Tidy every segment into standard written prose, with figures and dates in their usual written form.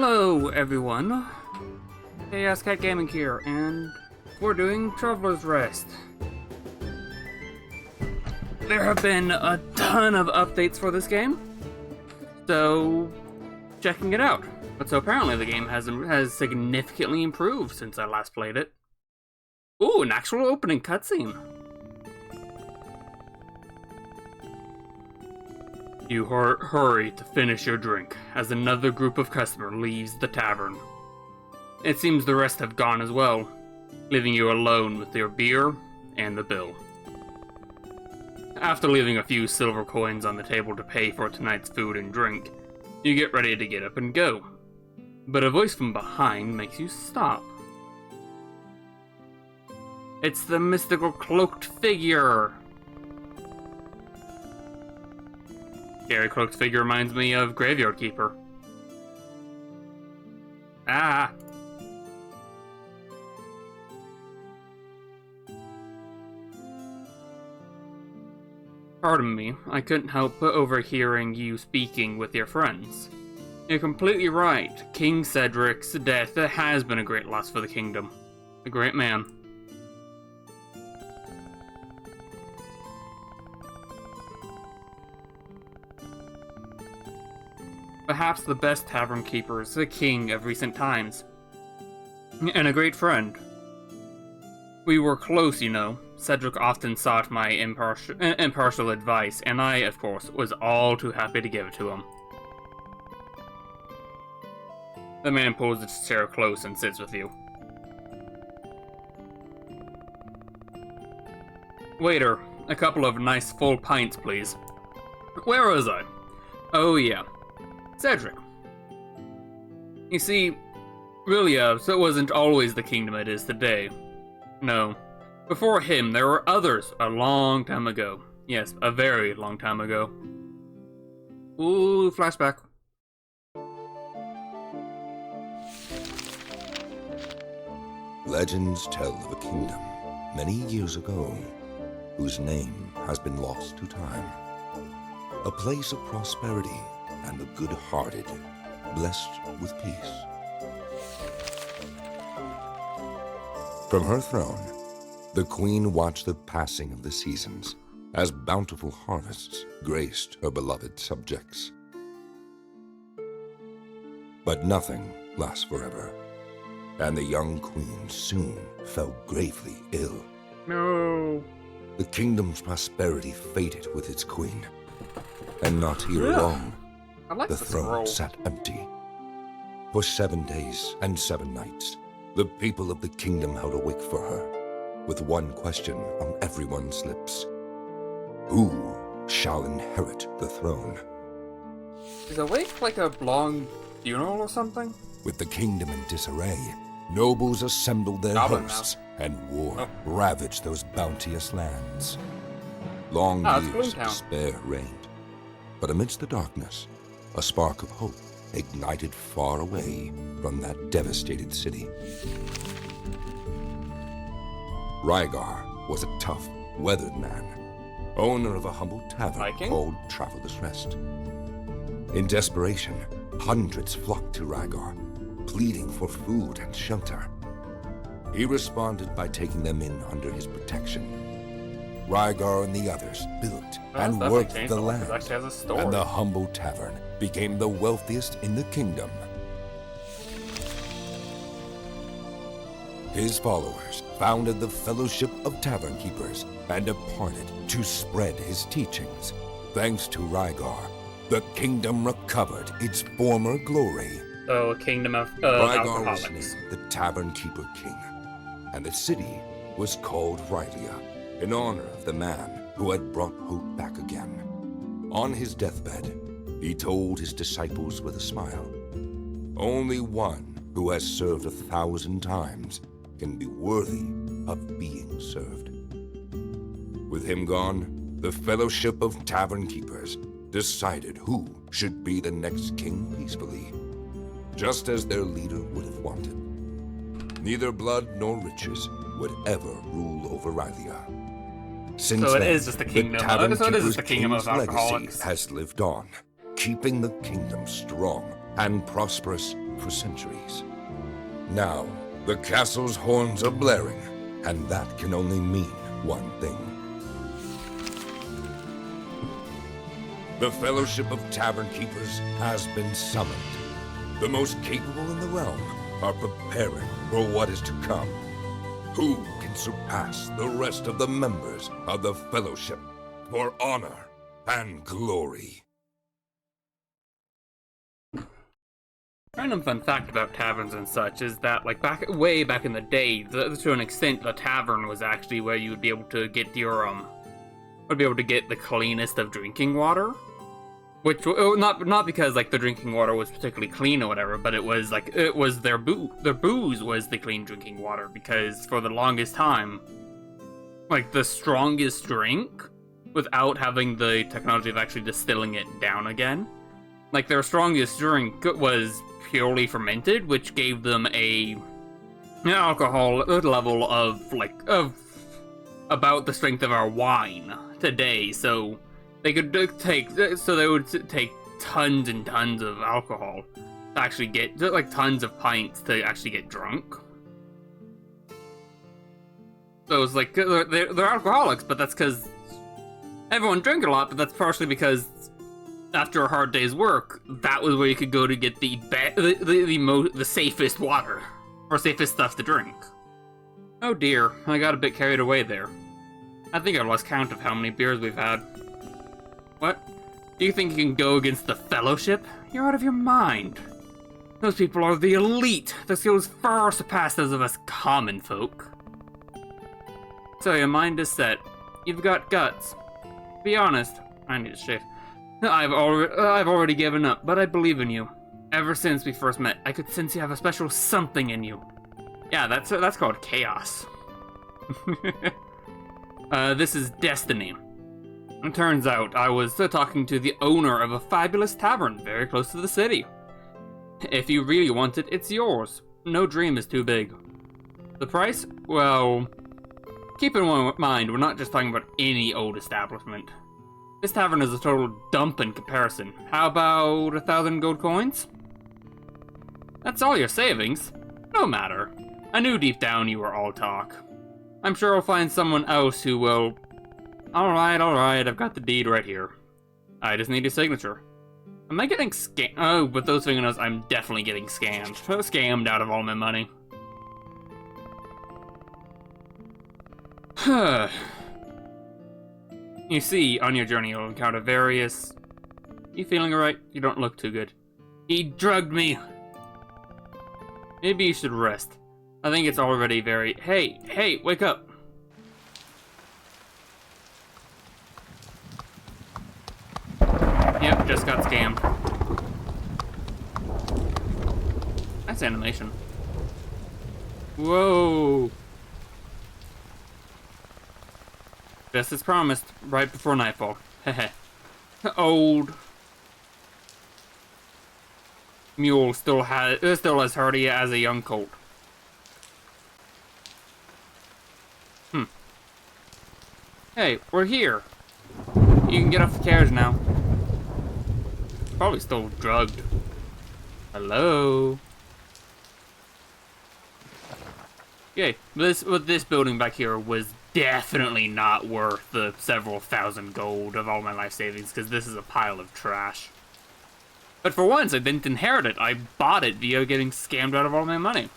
Hello everyone, ChaosKatGaming here, and we're doing Traveler's Rest. There have been a ton of updates for this game, so checking it out. But so apparently the game has significantly improved since I last played it. Ooh, an actual opening cutscene. You hurry to finish your drink as another group of customers leaves the tavern. It seems the rest have gone as well, leaving you alone with your beer and the bill. After leaving a few silver coins on the table to pay for tonight's food and drink, you get ready to get up and go. But a voice from behind makes you stop. It's the mystical cloaked figure! Scary cloaked figure reminds me of Graveyard Keeper. Ah! Pardon me, I couldn't help but overhearing you speaking with your friends. You're completely right. King Cedric's death has been a great loss for the kingdom. A great man. Perhaps the best tavern keeper is the king of recent times. And a great friend. We were close, you know. Cedric often sought my impartial advice, and I, of course, was all too happy to give it to him. The man pulls his chair close and sits with you. Waiter, a couple of nice full pints, please. Where was I? Oh yeah. Cedric. You see, really, so it wasn't always the kingdom it is today. No. Before him, there were others a long time ago. Yes, a very long time ago. Ooh, flashback. Legends tell of a kingdom many years ago whose name has been lost to time. A place of prosperity and the good-hearted, blessed with peace. From her throne, the queen watched the passing of the seasons as bountiful harvests graced her beloved subjects. But nothing lasts forever, and the young queen soon fell gravely ill. No. The kingdom's prosperity faded with its queen, and not here long. The throne sat empty. For 7 days and 7 nights, the people of the kingdom held awake for her, with one question on everyone's lips. Who shall inherit the throne? Is awake like a long funeral or something? With the kingdom in disarray, nobles assembled their hosts, and war ravaged those bounteous lands. Long years of despair reigned, but amidst the darkness, a spark of hope ignited far away from that devastated city. Rygar was a tough, weathered man, owner of a humble tavern called Traveler's Rest. In desperation, hundreds flocked to Rygar, pleading for food and shelter. He responded by taking them in under his protection. Rygar and the others built and worked the land, and the humble tavern became the wealthiest in the kingdom. His followers founded the Fellowship of Tavern Keepers and departed to spread his teachings. Thanks to Rygar, the kingdom recovered its former glory. Oh, a kingdom of Rygar was alcoholics. named the Tavern Keeper King, and the city was called Rylia, in honor of the man who had brought hope back again. On his deathbed, he told his disciples with a smile, "Only one who has served 1,000 times can be worthy of being served." With him gone, the Fellowship of Tavern Keepers decided who should be the next king peacefully, just as their leader would have wanted. Neither blood nor riches would ever rule over Rylia. Since so it then, is just the kingdom. Tavern So it is just the Keeper's kingdom of legacy alcoholics. has lived on, keeping the kingdom strong and prosperous for centuries. Now, the castle's horns are blaring, and that can only mean one thing. The Fellowship of Tavern Keepers has been summoned. The most capable in the realm are preparing for what is to come. Who can surpass the rest of the members of the Fellowship for honor and glory? Random fun fact about taverns and such is that, like, way back in the day, to an extent, the tavern was actually where you would be able to get your, the cleanest of drinking water. Which, not because, like, the drinking water was particularly clean or whatever, but it was, like, it was their booze was the clean drinking water, because for the longest time, like, the strongest drink, without having the technology of actually distilling it down again, like, their strongest drink was purely fermented, which gave them an alcohol level of about the strength of our wine today. So they would take tons and tons of alcohol to actually get, like, tons of pints to actually get drunk. So it's like they're alcoholics, but that's because everyone drank a lot. But that's partially because after a hard day's work, that was where you could go to get the safest water, or safest stuff to drink. Oh dear, I got a bit carried away there. I think I lost count of how many beers we've had. What? Do you think you can go against the Fellowship? You're out of your mind. Those people are the elite. Their skills far surpass those of us common folk. So your mind is set. You've got guts. Be honest. I need to shave. I've already given up, but I believe in you. Ever since we first met, I could sense you have a special something in you. Yeah, that's called chaos. This is destiny. It turns out I was talking to the owner of a fabulous tavern very close to the city. If you really want it, it's yours. No dream is too big. The price? Well, keep in mind, we're not just talking about any old establishment. This tavern is a total dump in comparison. How about 1,000 gold coins? That's all your savings? No matter. I knew deep down you were all talk. I'm sure I'll find someone else who will... Alright, I've got the deed right here. I just need a signature. Am I getting scammed? Oh, with those fingernails, I'm definitely getting scammed. Scammed out of all my money. You see, on your journey you'll encounter various... You feeling alright? You don't look too good. He drugged me! Maybe you should rest. I think it's already very... Hey, wake up! Yep, just got scammed. Nice animation. Whoa! Just as promised, right before nightfall. Heh. Old mule still as hardy as a young colt. Hey, we're here. You can get off the carriage now. Probably still drugged. Hello. Yay, this building back here was definitely not worth the several thousand gold of all my life savings, because this is a pile of trash. But for once, I didn't inherit it. I bought it via getting scammed out of all my money.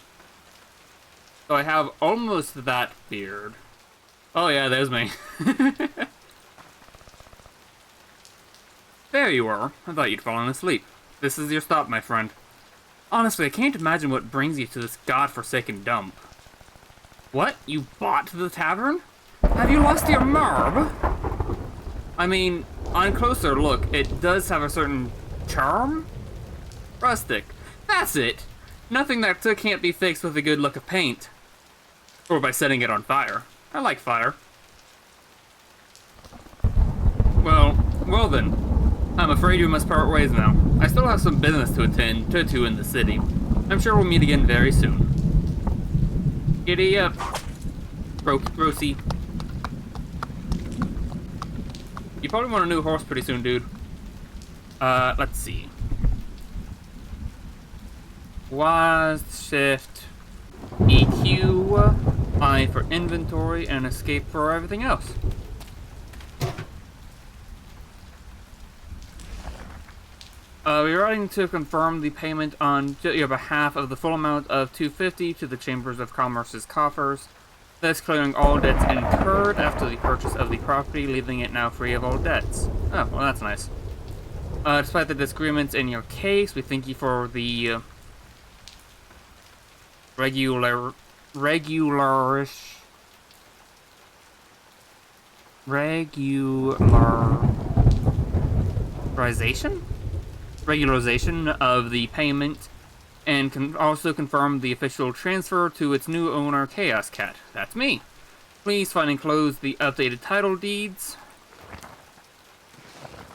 So I have almost that beard. Oh yeah, there's me. There you are. I thought you'd fallen asleep. This is your stop, my friend. Honestly, I can't imagine what brings you to this godforsaken dump. What? You bought the tavern? Have you lost your marb? I mean, on closer look, it does have a certain charm? Rustic. That's it! Nothing that can't be fixed with a good look of paint. Or by setting it on fire. I like fire. Well then. I'm afraid we must part ways now. I still have some business to attend to in the city. I'm sure we'll meet again very soon. Giddy up, Rosie. You probably want a new horse pretty soon, dude. Let's see. Y, shift, EQ, I for inventory, and escape for everything else. We're writing to confirm the payment on your behalf of the full amount of $250 to the Chambers of Commerce's coffers, thus clearing all debts incurred after the purchase of the property, leaving it now free of all debts. Oh, well, that's nice. Despite the disagreements in your case, we thank you for the regularization of the payment, and can also confirm the official transfer to its new owner, ChaosKat. That's me. Please find enclosed the updated title deeds.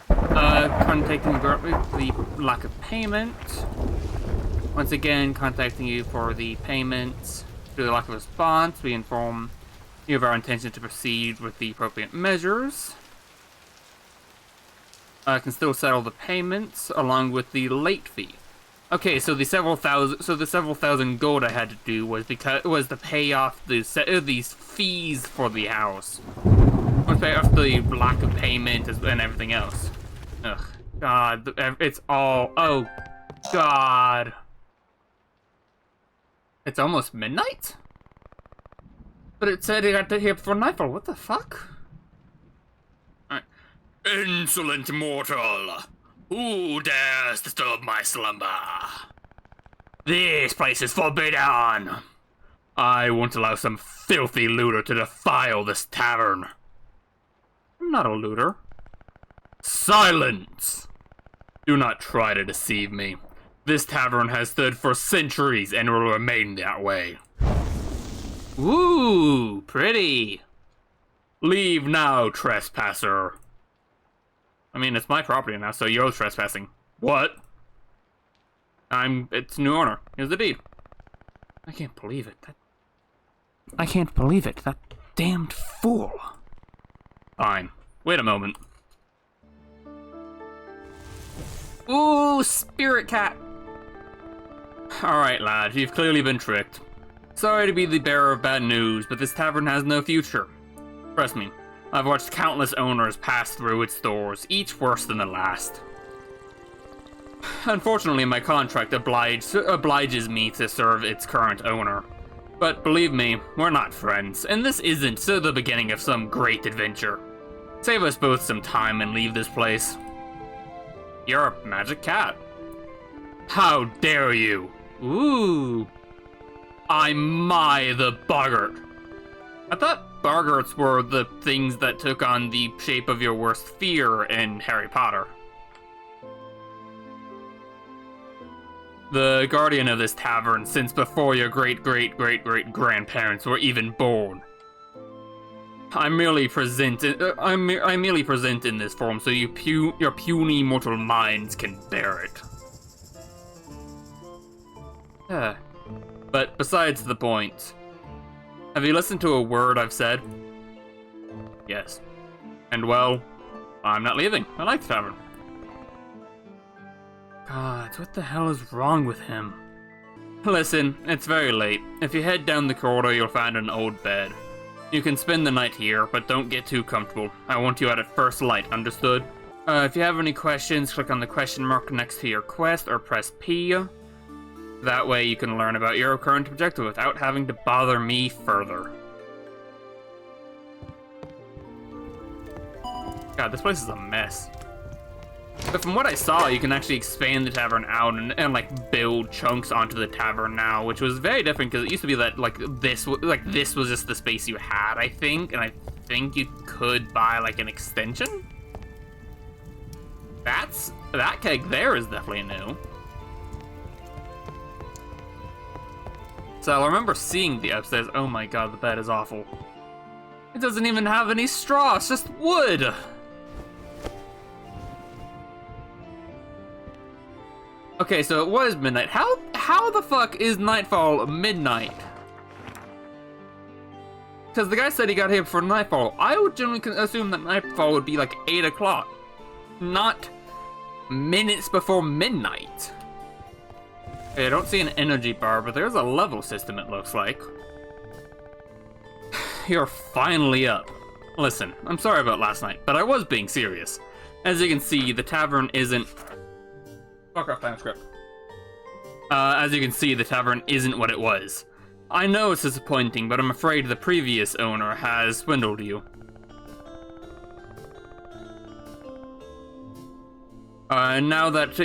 Contacting the lack of payment. Once again, contacting you for the payment. Due to the lack of response, we inform you of our intention to proceed with the appropriate measures. Can still settle the payments along with the late fee. Okay, so the several thousand gold I had to do was to pay off these fees for the house. Was pay off the lack of payment and everything else. Ugh, God, it's all. Oh, God. It's almost midnight? But it said it got to here before nightfall. What the fuck? Alright. Insolent mortal! Who dares disturb my slumber? This place is forbidden! I won't allow some filthy looter to defile this tavern. I'm not a looter. Silence! Do not try to deceive me. This tavern has stood for centuries and will remain that way. Ooh, pretty. Leave now, trespasser. I mean, it's my property now, so you're trespassing. What? It's new owner. Here's the deed. I can't believe it. I can't believe it. That damned fool. Fine. Wait a moment. Ooh, spirit cat. Alright, lad, you've clearly been tricked. Sorry to be the bearer of bad news, but this tavern has no future. Trust me, I've watched countless owners pass through its doors, each worse than the last. Unfortunately, my contract obliges me to serve its current owner. But believe me, we're not friends, and this isn't the beginning of some great adventure. Save us both some time and leave this place. You're a magic cat. How dare you? Ooh. I'm the boggart. I thought boggarts were the things that took on the shape of your worst fear in Harry Potter. The guardian of this tavern since before your great-great-great-great-grandparents were even born. I merely present in this form so your puny mortal minds can bear it. But besides the point, have you listened to a word I've said? Yes. And well, I'm not leaving. I like the tavern. God, what the hell is wrong with him? Listen, it's very late. If you head down the corridor, you'll find an old bed. You can spend the night here, but don't get too comfortable. I want you out at first light, understood? If you have any questions, click on the question mark next to your quest or press P. That way you can learn about your current objective without having to bother me further. God, this place is a mess. But from what I saw, you can actually expand the tavern out and like build chunks onto the tavern now, which was very different because it used to be that this was just the space you had, I think, and I think you could buy like an extension. That keg there is definitely new. So I remember seeing the upstairs. Oh my god, the bed is awful. It doesn't even have any straw, it's just wood. Okay, so it was midnight. How the fuck is nightfall midnight? Because the guy said he got here before nightfall. I would generally assume that nightfall would be like 8 o'clock, not minutes before midnight. Okay, I don't see an energy bar, but there's a level system, it looks like. You're finally up. Listen, I'm sorry about last night, but I was being serious. As you can see, the tavern isn't... Fuck off, time script. As you can see, the tavern isn't what it was. I know it's disappointing, but I'm afraid the previous owner has swindled you. Now that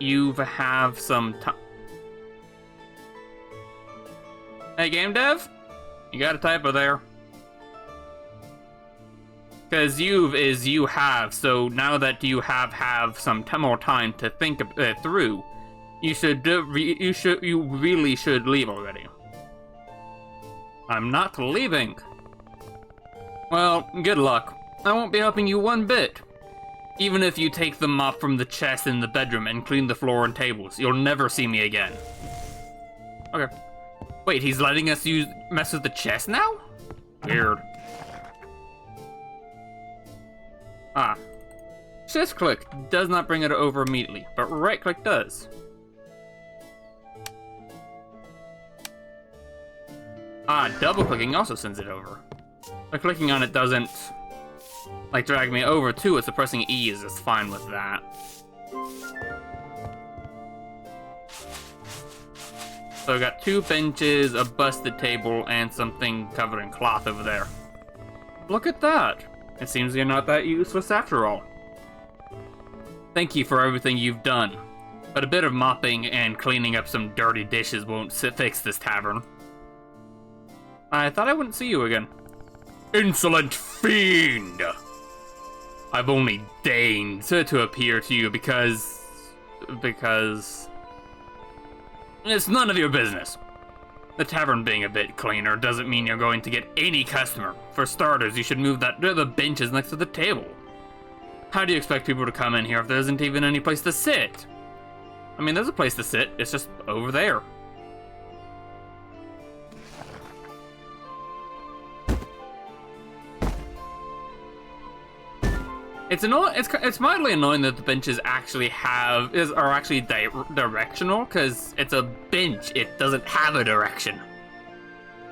you have some time. Hey, game dev? You got a typo there. Because you have, so now that you have some more time to think through, you really should leave already. I'm not leaving. Well, good luck. I won't be helping you one bit. Even if you take the mop from the chest in the bedroom and clean the floor and tables, you'll never see me again. Okay. Wait, he's letting us mess with the chest now? Weird. Ah. Shift click does not bring it over immediately, but right click does. Ah, double clicking also sends it over. But clicking on it doesn't, like, drag me over to it, so pressing E is just fine with that. So I got 2 benches, a busted table, and something covered in cloth over there. Look at that! It seems you're not that useless after all. Thank you for everything you've done, but a bit of mopping and cleaning up some dirty dishes won't fix this tavern. I thought I wouldn't see you again. Insolent fiend! I've only deigned to appear to you because it's none of your business. The tavern being a bit cleaner doesn't mean you're going to get any customer. For starters, you should move the benches next to the table. How do you expect people to come in here if there isn't even any place to sit? I mean, there's a place to sit, it's just over there. It's mildly annoying that the benches actually are actually directional, because it's a bench. It doesn't have a direction.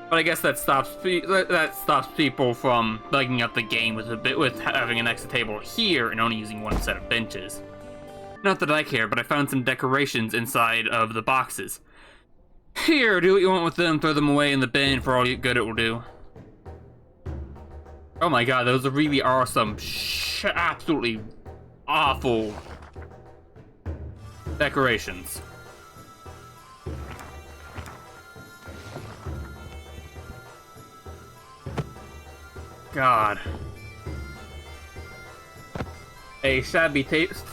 But I guess that stops people from bugging up the game with having an extra table here and only using one set of benches. Not that I care, but I found some decorations inside of the boxes. Here, do what you want with them. Throw them away in the bin for all good it will do. Oh my god, those really are some absolutely awful decorations. God. A shabby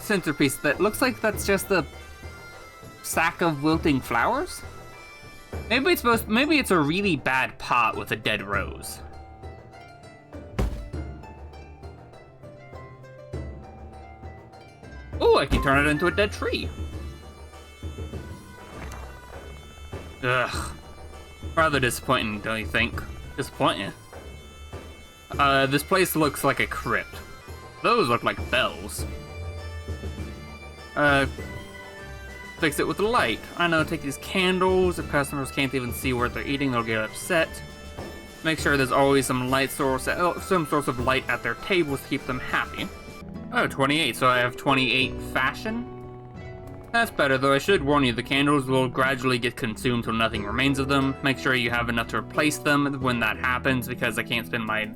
centerpiece that looks like that's just a sack of wilting flowers? Maybe it's a really bad pot with a dead rose. Oh, I can turn it into a dead tree. Ugh. Rather disappointing, don't you think? Disappointing. This place looks like a crypt. Those look like bells. Fix it with the light. I know, take these candles. If customers can't even see what they're eating, they'll get upset. Make sure there's always some source of light at their tables to keep them happy. Oh, 28, so I have 28 fashion? That's better, though I should warn you, the candles will gradually get consumed till nothing remains of them. Make sure you have enough to replace them when that happens, because I can't spend my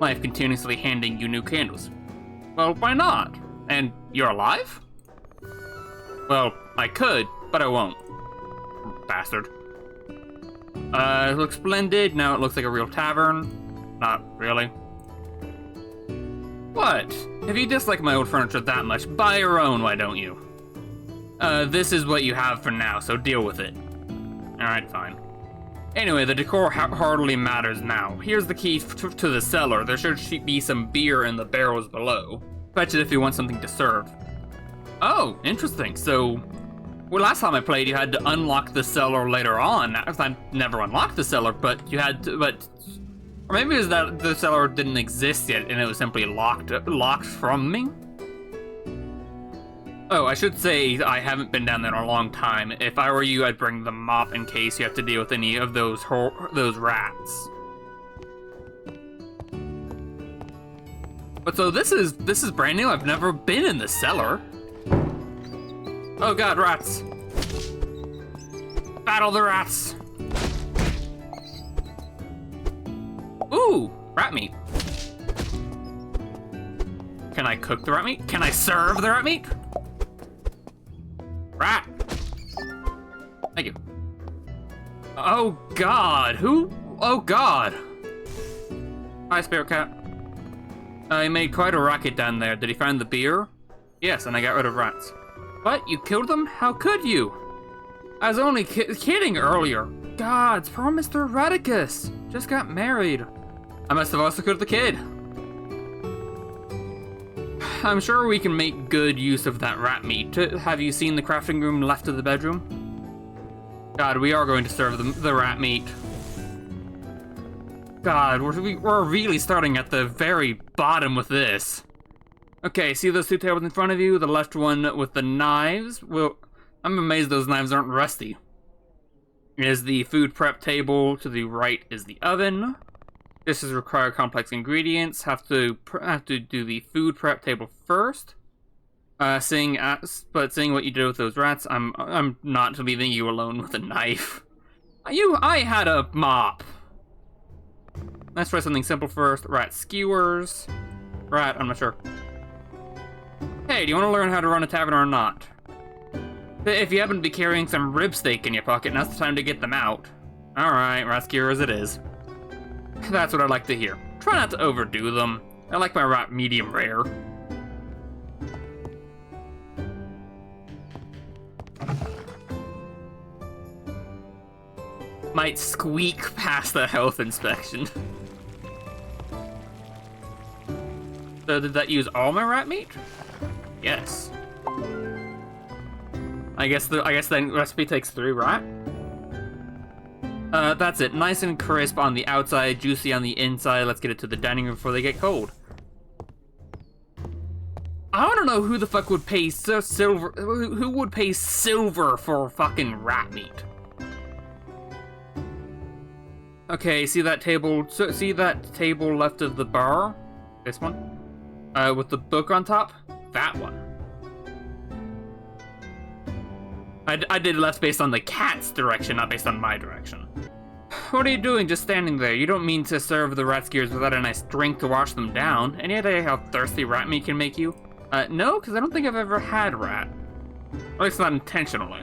life continuously handing you new candles. Well, why not? And you're alive? Well, I could, but I won't. Bastard. It looks splendid, now it looks like a real tavern. Not really. What? If you dislike my old furniture that much, buy your own, why don't you? This is what you have for now, so deal with it. Alright, fine. Anyway, the decor hardly matters now. Here's the key to the cellar. There should be some beer in the barrels below. Fetch it if you want something to serve. Oh, interesting. So, well, last time I played, you had to unlock the cellar later on. I never unlocked the cellar, but you had to, or maybe it was that the cellar didn't exist yet and it was simply locked from me? Oh, I should say I haven't been down there in a long time. If I were you, I'd bring the mop in case you have to deal with any of those rats. But so this is brand new. I've never been in the cellar. Oh god, rats. Battle the rats. Ooh, rat meat. Can I cook the rat meat? Can I serve the rat meat? Rat. Thank you. Oh god, who? Oh god. Hi, Spirit Cat. I made quite a racket down there. Did he find the beer? Yes, and I got rid of rats. What? You killed them? How could you? I was only kidding earlier. Gods, poor Mr. Radicus just got married. I must have also killed the kid. I'm sure we can make good use of that rat meat. Have you seen the crafting room left of the bedroom? God, we are going to serve the rat meat. God, we're really starting at the very bottom with this. Okay, see those two tables in front of you? The left one with the knives? Well, I'm amazed those knives aren't rusty. Is the food prep table. To the right is the oven. This is require complex ingredients. Have to do the food prep table first. Seeing what you did with those rats, I'm not leaving you alone with a knife. I had a mop. Let's try something simple first. Rat skewers. Rat, I'm not sure. Hey, do you want to learn how to run a tavern or not? If you happen to be carrying some rib steak in your pocket, now's the time to get them out. Alright, rat skewers it is. That's what I like to hear. Try not to overdo them. I like my rat medium rare. Might squeak past the health inspection. So did that use all my rat meat? Yes. I guess the recipe takes 3 rat. That's it. Nice and crisp on the outside, juicy on the inside. Let's get it to the dining room before they get cold. I want to know who the fuck would pay silver. Who would pay silver for fucking rat meat? Okay, see that table? See that table left of the bar? This one? With the book on top? That one. I did less based on the cat's direction, not based on my direction. What are you doing just standing there? You don't mean to serve the rat skewers without a nice drink to wash them down. Any idea how thirsty rat meat can make you? No, because I don't think I've ever had rat. At least not intentionally.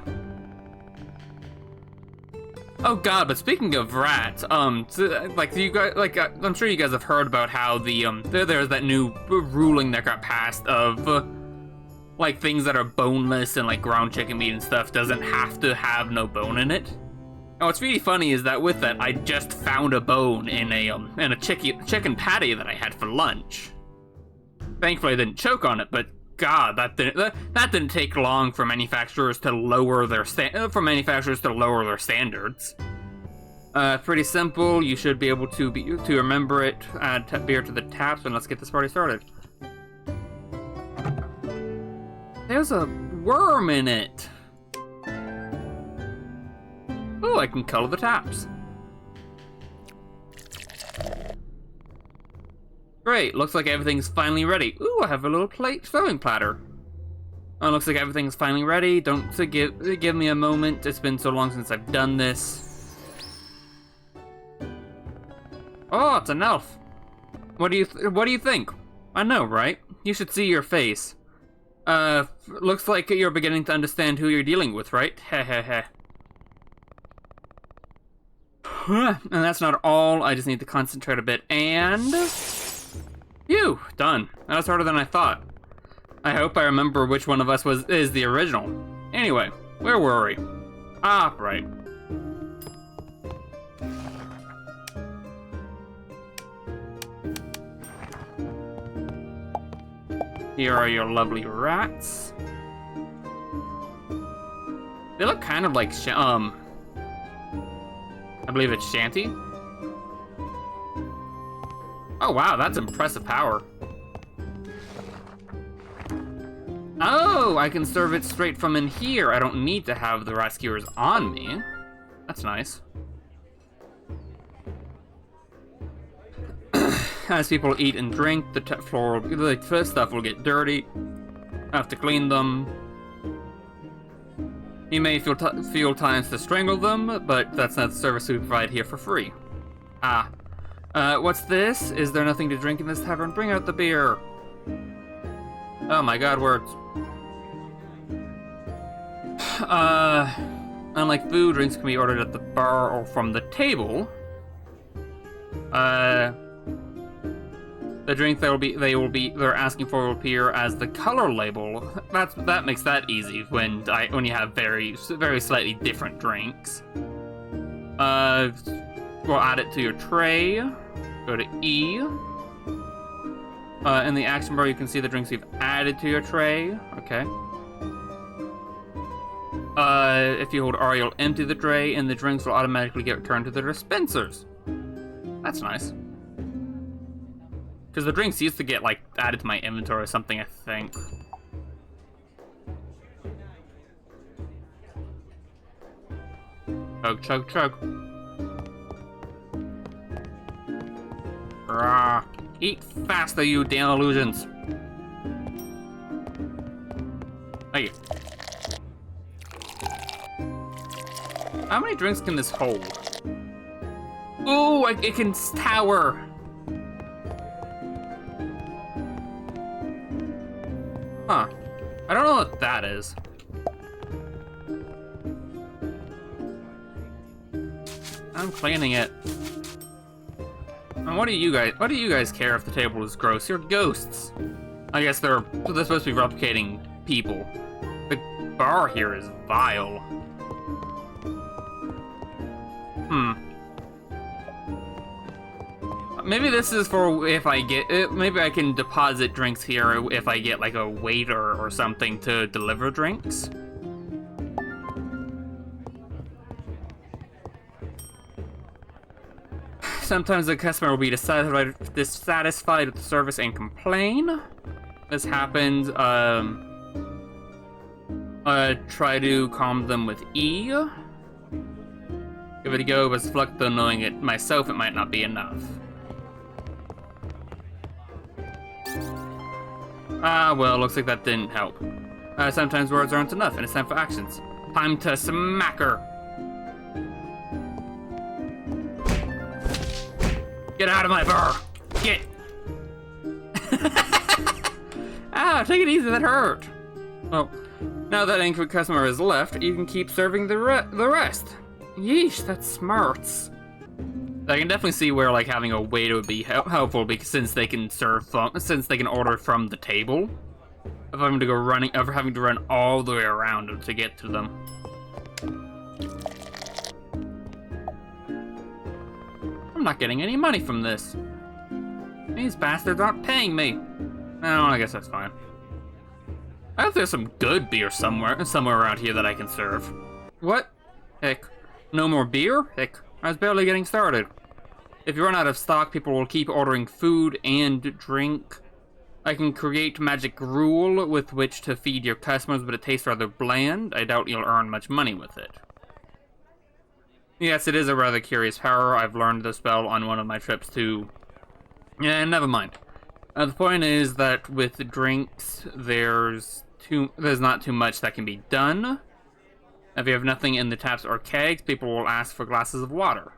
Oh god, but speaking of rats, you guys, I'm sure you guys have heard about how there's that new ruling that got passed of, things that are boneless and, ground chicken meat and stuff doesn't have to have no bone in it. And what's really funny is that with that, I just found a bone in a chicken patty that I had for lunch. Thankfully I didn't choke on it, but god, that didn't take long for manufacturers to lower their standards. Pretty simple. You should be able to remember it. Add beer to the taps, and let's get this party started. There's a worm in it. Oh, I can color the taps. Great, looks like everything's finally ready. Ooh, I have a little serving platter. Oh, looks like everything's finally ready. Don't give me a moment. It's been so long since I've done this. Oh, it's an elf. What do you think? I know, right? You should see your face. Looks like you're beginning to understand who you're dealing with, right? Heh heh heh. And that's not all. I just need to concentrate a bit and... Phew, done. That was harder than I thought. I hope I remember which one of us is the original. Anyway, where were we? Ah, right. Here are your lovely rats. They look kind of like I believe it's Shanty. Oh wow, that's impressive power. Oh, I can serve it straight from in here. I don't need to have the rescuers on me. That's nice. As people eat and drink, the floor, the first stuff will get dirty. I have to clean them. You may feel times to strangle them, but that's not the service we provide here for free. Ah. What's this? Is there nothing to drink in this tavern? Bring out the beer. Oh my god, words. Unlike food, drinks can be ordered at the bar or from the table. The drink they're asking for will appear as the color label. That makes that easy when you have very slightly different drinks. We'll add it to your tray. Go to E. In the action bar, you can see the drinks you've added to your tray. Okay. If you hold R, you'll empty the tray, and the drinks will automatically get returned to the dispensers. That's nice. Because the drinks used to get, like, added to my inventory or something, I think. Chug, chug, chug. Rah. Eat faster, you damn illusions. Thank you. How many drinks can this hold? Ooh, it can tower. Huh. I don't know what that is. I'm cleaning it. And what do you guys care if the table is gross? You're ghosts. I guess they're supposed to be replicating people. The bar here is vile. Maybe this is for if I get maybe I can deposit drinks here if I get like a waiter or something to deliver drinks. Sometimes the customer will be dissatisfied with the service and complain. This happens. Try to calm them with E. Give it a go, but reflect though knowing it myself, it might not be enough. Ah, well, looks like that didn't help. Sometimes words aren't enough, and it's time for actions. Time to smack her. Get out of my bar! Get! Ah, take it easy, that hurt. Well, now that angry customer is left, you can keep serving the rest. Yeesh, that smarts. I can definitely see where like having a waiter would be helpful because since they can order from the table, of having to run all the way around to get to them. I'm not getting any money from this. These bastards aren't paying me. Oh, I guess that's fine. I hope there's some good beer somewhere around here that I can serve. What? Heck. No more beer? Heck, I was barely getting started. If you run out of stock, people will keep ordering food and drink. I can create magic gruel with which to feed your customers, but it tastes rather bland. I doubt you'll earn much money with it. Yes, it is a rather curious power. I've learned the spell on one of my trips to... Yeah, never mind. The point is that with drinks, there's not too much that can be done. If you have nothing in the taps or kegs, people will ask for glasses of water.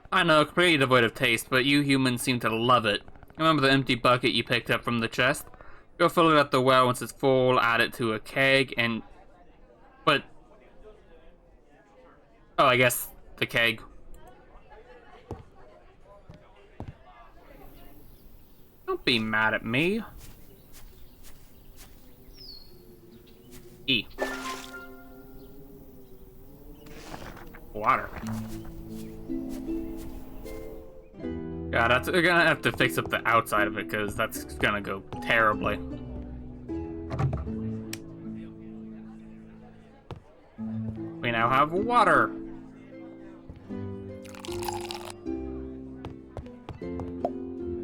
I know, completely devoid of taste, but you humans seem to love it. Remember the empty bucket you picked up from the chest? Go fill it at the well. Once it's full, add it to a keg and... But... Oh, I guess the keg. Don't be mad at me. E. Water. God, we're gonna have to fix up the outside of it because that's gonna go terribly. We now have water.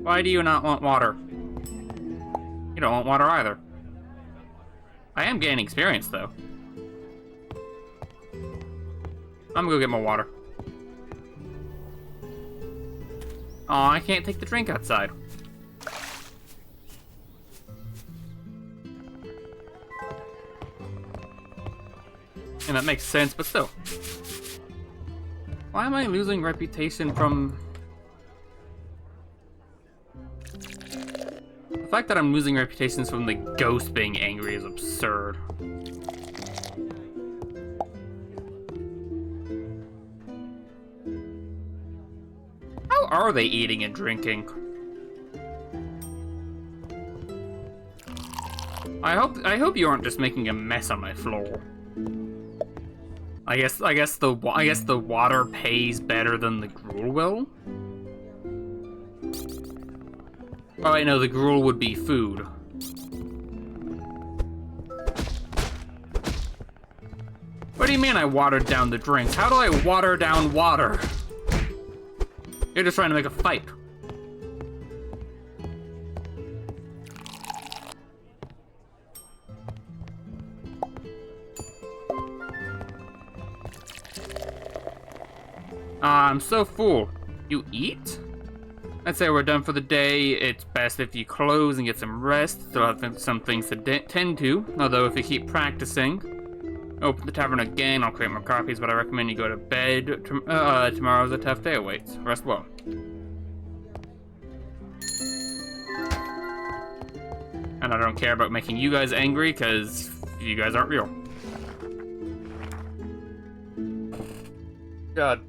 Why do you not want water? You don't want water either. I am gaining experience, though. I'm gonna go get more water. Aw, I can't take the drink outside. And that makes sense, but still. Why am I losing reputation from... The fact that I'm losing reputations from the ghost being angry is absurd. How are they eating and drinking? I hope you aren't just making a mess on my floor. I guess the water pays better than the gruel will. Oh wait, no, the gruel would be food. What do you mean I watered down the drinks? How do I water down water? You're just trying to make a fight. I'm so full. You eat? I'd say we're done for the day. It's best if you close and get some rest. Still have some things to tend to. Although if you keep practicing, open the tavern again, I'll create more copies, but I recommend you go to bed. Tomorrow's a tough day awaits. Rest well. And I don't care about making you guys angry, because you guys aren't real. God.